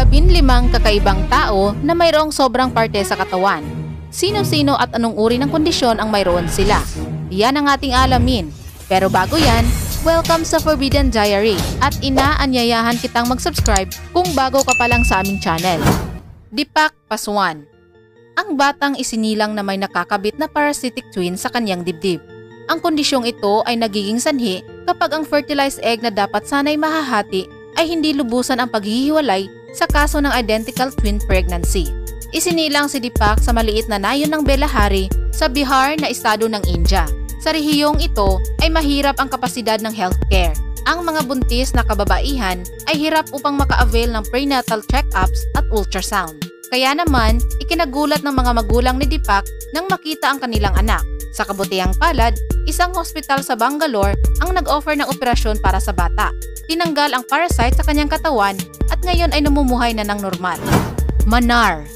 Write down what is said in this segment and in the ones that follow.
15 kakaibang tao na mayroong sobrang parte sa katawan. Sino-sino at anong uri ng kondisyon ang mayroon sila? Yan ang ating alamin. Pero bago yan, welcome sa Forbidden Diary at inaanyayahan kitang mag-subscribe kung bago ka pa lang sa aming channel. Deepak Paswan. Ang batang isinilang na may nakakabit na parasitic twin sa kanyang dibdib. Ang kondisyong ito ay nagiging sanhi kapag ang fertilized egg na dapat sanay mahahati ay hindi lubusan ang paghihiwalay sa kaso ng identical twin pregnancy. Isinilang si Deepak sa maliit na nayon ng Belahari sa Bihar na estado ng India. Sa rehiyong ito ay mahirap ang kapasidad ng healthcare. Ang mga buntis na kababaihan ay hirap upang maka-avail ng prenatal check-ups at ultrasound. Kaya naman, ikinagulat ng mga magulang ni Deepak nang makita ang kanilang anak. Sa kabutihang palad, isang hospital sa Bangalore ang nag-offer ng operasyon para sa bata. Tinanggal ang parasite sa kanyang katawan at ngayon ay namumuhay na ng normal. Manar.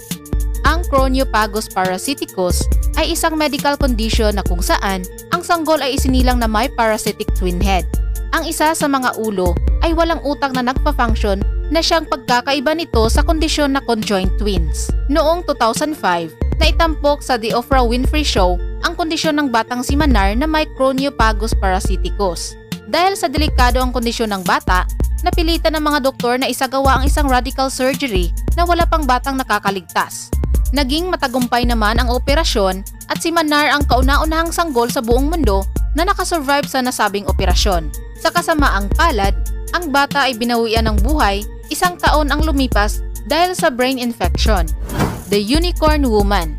Ang Croniopagus parasiticus ay isang medical condition na kung saan ang sanggol ay isinilang na may parasitic twin head. Ang isa sa mga ulo ay walang utak na nagpa-function na siyang pagkakaiba nito sa kondisyon na conjoined twins. Noong 2005, naitampok sa The Oprah Winfrey Show ang kondisyon ng batang si Manar na may Croniopagus parasiticus. Dahil sa delikado ang kondisyon ng bata, napilitan ng mga doktor na isagawa ang isang radical surgery na wala pang batang nakakaligtas. Naging matagumpay naman ang operasyon at si Manar ang kauna-unahang sanggol sa buong mundo na nakasurvive sa nasabing operasyon. Sa kasamaang palad, ang bata ay binawian ng buhay, 1 taon ang lumipas dahil sa brain infection. The Unicorn Woman.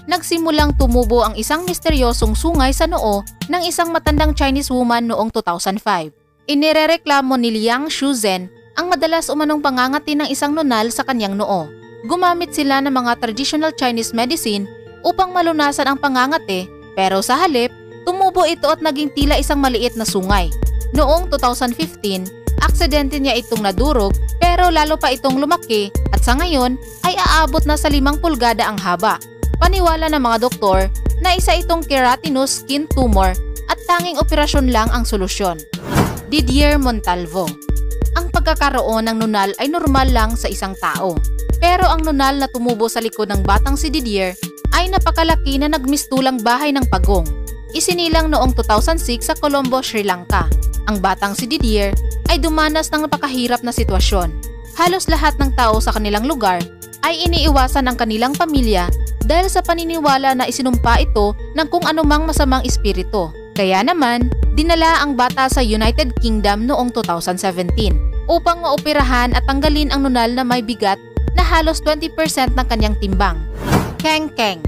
Nagsimulang tumubo ang isang misteryosong sungay sa noo ng isang matandang Chinese woman noong 2005. Inirereklamo ni Liang Shuzhen ang madalas umanong pangangati ng isang nunal sa kanyang noo. Gumamit sila ng mga traditional Chinese medicine upang malunasan ang pangangati, pero sa halip, tumubo ito at naging tila isang maliit na sungay. Noong 2015, aksidente niya itong nadurog pero lalo pa itong lumaki at sa ngayon ay aabot na sa 5 pulgada ang haba. Paniwala ng mga doktor na isa itong keratinous skin tumor at tanging operasyon lang ang solusyon. Didier Montalvo. Ang pagkakaroon ng nunal ay normal lang sa isang tao. Pero ang nunal na tumubo sa likod ng batang si Didier ay napakalaki na nagmistulang bahay ng pagong. Isinilang noong 2006 sa Colombo, Sri Lanka. Ang batang si Didier ay dumanas ng napakahirap na sitwasyon. Halos lahat ng tao sa kanilang lugar ay iniiwasan ang kanilang pamilya dahil sa paniniwala na isinumpa ito ng kung anumang masamang espiritu. Kaya naman, dinala ang bata sa United Kingdom noong 2017 upang maoperahan at tanggalin ang nunal na may bigat na halos 20% ng kanyang timbang. Keng Keng.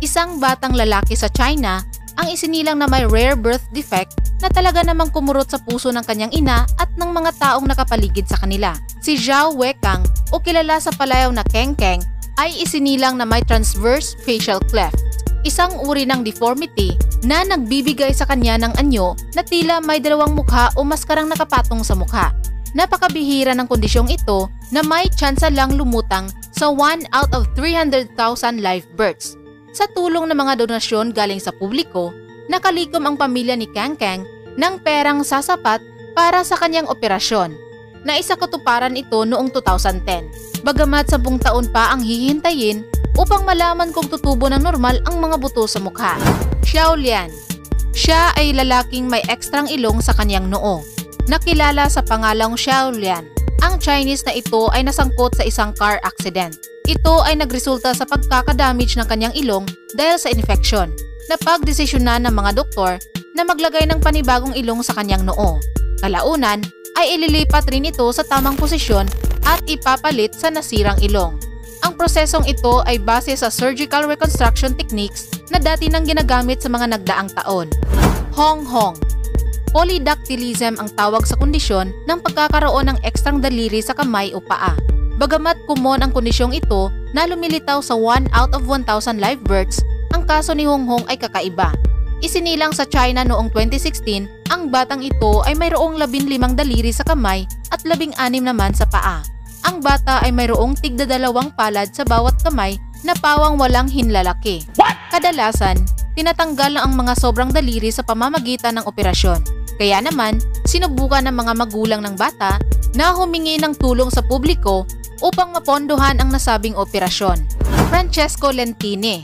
Isang batang lalaki sa China ang isinilang na may rare birth defect na talaga namang kumurot sa puso ng kanyang ina at ng mga taong nakapaligid sa kanila. Si Zhao Weikang o kilala sa palayaw na Keng Keng ay isinilang na may transverse facial cleft, isang uri ng deformity na nagbibigay sa kanya ng anyo na tila may 2 mukha o maskarang nakapatong sa mukha. Napakabihira ng kondisyong ito na may tsansa lang lumutang sa 1 out of 300,000 live births. Sa tulong ng mga donasyon galing sa publiko, nakalikom ang pamilya ni Keng Keng ng perang sasapat para sa kanyang operasyon. Naisakatuparan ito noong 2010. Bagamat 10 taon pa ang hihintayin upang malaman kung tutubo ng normal ang mga buto sa mukha. Xiao Lian. Siya ay lalaking may ekstrang ilong sa kanyang noo. Nakilala sa pangalang Xiao Lian. Ang Chinese na ito ay nasangkot sa isang car accident. Ito ay nagresulta sa pagkakadamage ng kanyang ilong dahil sa infeksyon. Napagdesisyonan ng mga doktor na maglagay ng panibagong ilong sa kanyang noo. Kalaunan ay ililipat rin ito sa tamang posisyon at ipapalit sa nasirang ilong. Ang prosesong ito ay base sa surgical reconstruction techniques na dati nang ginagamit sa mga nagdaang taon. Hong Hong. Polydactylism ang tawag sa kondisyon ng pagkakaroon ng ekstrang daliri sa kamay o paa. Bagamat common ang kondisyong ito na lumilitaw sa 1 out of 1,000 live births, ang kaso ni Hong Hong ay kakaiba. Isinilang sa China noong 2016, ang batang ito ay mayroong 15 daliri sa kamay at 16 naman sa paa. Ang bata ay mayroong tigda 2 palad sa bawat kamay na pawang walang hinlalaki. Kadalasan, tinatanggal ang mga sobrang daliri sa pamamagitan ng operasyon. Kaya naman, sinubukan ng mga magulang ng bata na humingi ng tulong sa publiko upang mapondohan ang nasabing operasyon. Francesco Lentini,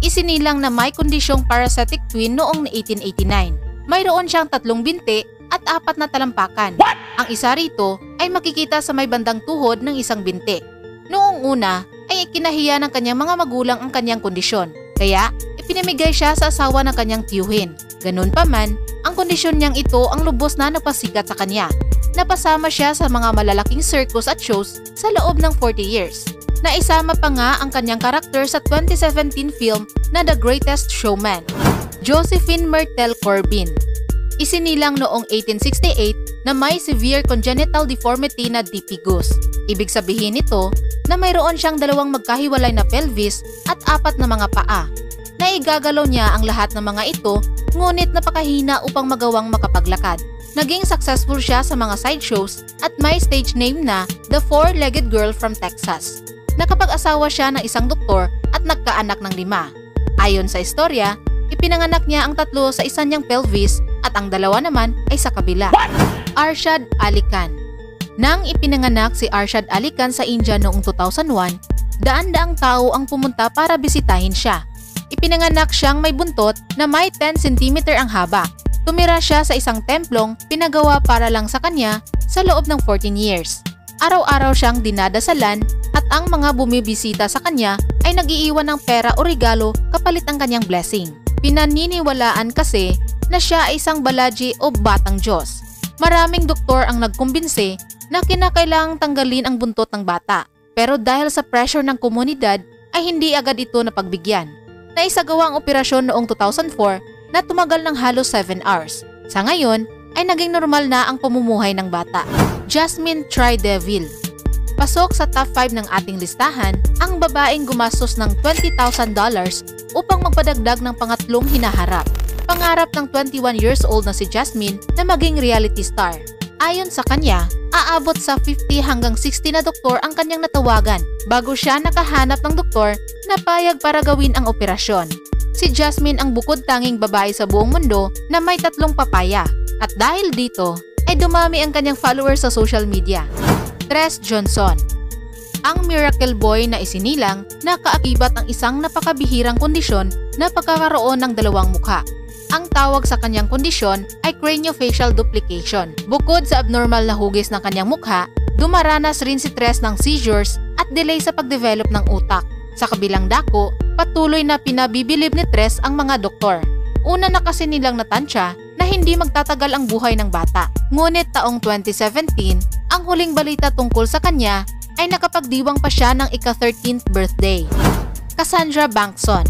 isinilang na may kondisyong parasitic twin noong 1889. Mayroon siyang 3 binti at 4 na talampakan. Ang isa rito ay makikita sa may bandang tuhod ng isang binti. Noong una ay ikinahiya ng kanyang mga magulang ang kanyang kondisyon, kaya ipinamigay siya sa asawa ng kanyang tiyuhin. Ganun pa man, ang kondisyon niyang ito ang lubos na nagpasikat sa kanya. Napasama siya sa mga malalaking circus at shows sa loob ng 40 years. Naisama pa nga ang kanyang karakter sa 2017 film na The Greatest Showman. Josephine Myrtle Corbin, isinilang noong 1868 na may severe congenital deformity na dipygus. Ibig sabihin nito na mayroon siyang 2 magkahiwalay na pelvis at 4 na mga paa. Naigagalaw niya ang lahat ng mga ito, ngunit napakahina upang magawang makapaglakad. Naging successful siya sa mga sideshows at may stage name na The Four-Legged Girl from Texas. Nakapag-asawa siya ng isang doktor at nagkaanak ng 5. Ayon sa istorya, ipinanganak niya ang 3 sa isa niyang pelvis at ang 2 naman ay sa kabila. Arshad Ali Khan. Nang ipinanganak si Arshad Ali Khan sa India noong 2001, daan-daang tao ang pumunta para bisitahin siya. Ipinanganak siyang may buntot na may 10 cm ang haba. Tumira siya sa isang templong pinagawa para lang sa kanya sa loob ng 14 years. Araw-araw siyang dinadasalan at ang mga bumibisita sa kanya ay nag-iiwan ng pera o regalo kapalit ang kanyang blessing. Pinaniniwalaan kasi na siya ay isang balaji o batang Diyos. Maraming doktor ang nagkumbinsi na kinakailangang tanggalin ang buntot ng bata. Pero dahil sa pressure ng komunidad ay hindi agad ito napagbigyan. Naisagawa ang operasyon noong 2004 na tumagal ng halos 7 hours. Sa ngayon ay naging normal na ang pamumuhay ng bata. Jasmine Trideville. Pasok sa top 5 ng ating listahan ang babaeng gumastos ng $20,000 upang magpadagdag ng pangatlong hinaharap. Pangarap ng 21 years old na si Jasmine na maging reality star. Ayon sa kanya, aabot sa 50 hanggang 60 na doktor ang kanyang natawagan bago siya nakahanap ng doktor na payag para gawin ang operasyon. Si Jasmine ang bukod tanging babae sa buong mundo na may 3 papaya at dahil dito ay dumami ang kanyang followers sa social media. Tres Johnson. Ang miracle boy na isinilang na kaakibat ang isang napakabihirang kondisyon na pagkakaroon ng 2 mukha. Ang tawag sa kanyang kondisyon ay craniofacial duplication. Bukod sa abnormal na hugis ng kanyang mukha, dumaranas rin si Tres ng seizures at delay sa pagdevelop ng utak. Sa kabilang dako, patuloy na pinabibilib ni Tres ang mga doktor. Una na kasi nilang natansya na hindi magtatagal ang buhay ng bata. Ngunit taong 2017, ang huling balita tungkol sa kanya ay nakapagdiwang pa siya ng ika-13th birthday. Cassandra Bankson.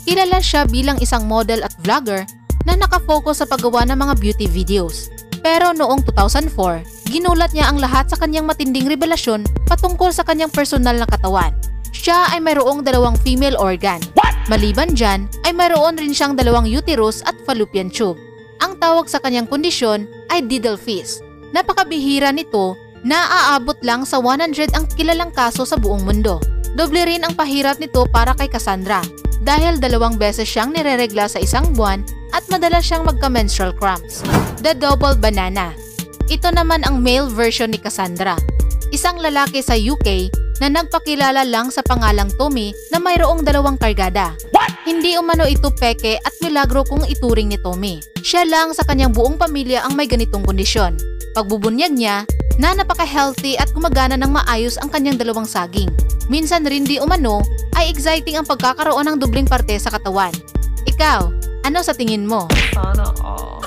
Kilala siya bilang isang model at vlogger na nakafocus sa paggawa ng mga beauty videos. Pero noong 2004, ginulat niya ang lahat sa kanyang matinding revelasyon patungkol sa kanyang personal na katawan. Siya ay mayroong 2 female organ. Maliban dyan, ay mayroon rin siyang 2 uterus at fallopian tube. Ang tawag sa kanyang kondisyon ay Diddlefish. Napakabihira nito na aabot lang sa 100 ang kilalang kaso sa buong mundo. Doble rin ang pahirap nito para kay Cassandra dahil 2 beses siyang nireregla sa isang buwan at madalas siyang magka-menstrual cramps. The Double Banana. Ito naman ang male version ni Cassandra. Isang lalaki sa UK na nagpakilala lang sa pangalang Tommy na mayroong 2 kargada. Hindi umano ito peke at milagro kung ituring ni Tommy. Siya lang sa kanyang buong pamilya ang may ganitong kondisyon. Pagbubunyag niya na napaka-healthy at gumagana ng maayos ang kanyang 2 saging. Minsan rin di umano ay exciting ang pagkakaroon ng dubling parte sa katawan. Ikaw, ano sa tingin mo? Sana all.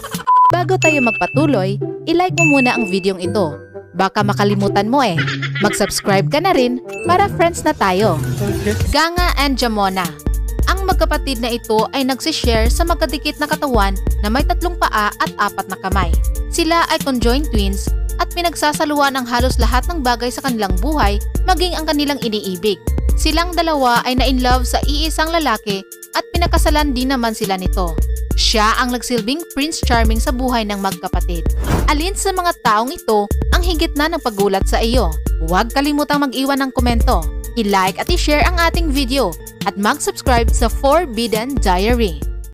Bago tayo magpatuloy, ilike mo muna ang videong ito. Baka makalimutan mo eh. Mag-subscribe ka na rin para friends na tayo. Ganga and Jamona. Ang magkapatid na ito ay nagsishare sa magkadikit na katawan na may 3 paa at 4 na kamay. Sila ay conjoined twins at pinagsasaluan ng halos lahat ng bagay sa kanilang buhay, maging ang kanilang iniibig. Silang 2 ay na-inlove sa iisang lalaki at pinakasalan din naman sila nito. Siya ang nagsilbing Prince Charming sa buhay ng magkapatid. Alin sa mga taong ito ang higit na ng paggulat sa iyo? Huwag kalimutang mag-iwan ng komento, i-like at i-share ang ating video at mag-subscribe sa Forbidden Diary.